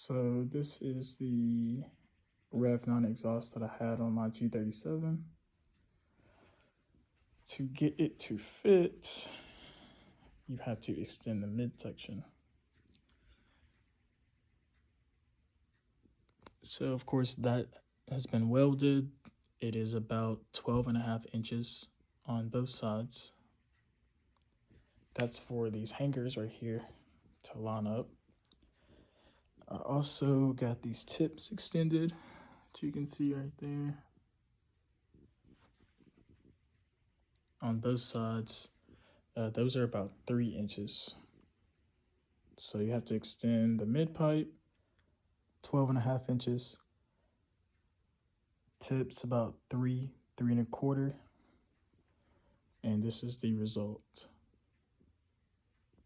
So this is the Rev9 exhaust that I had on my G37. To get it to fit, you have to extend the midsection. So of course that has been welded. It is about 12.5 inches on both sides. That's for these hangers right here to line up. I also got these tips extended, which you can see right there. On both sides, those are about 3 inches. So you have to extend the mid pipe 12.5 inches, tips about 3.25, and this is the result.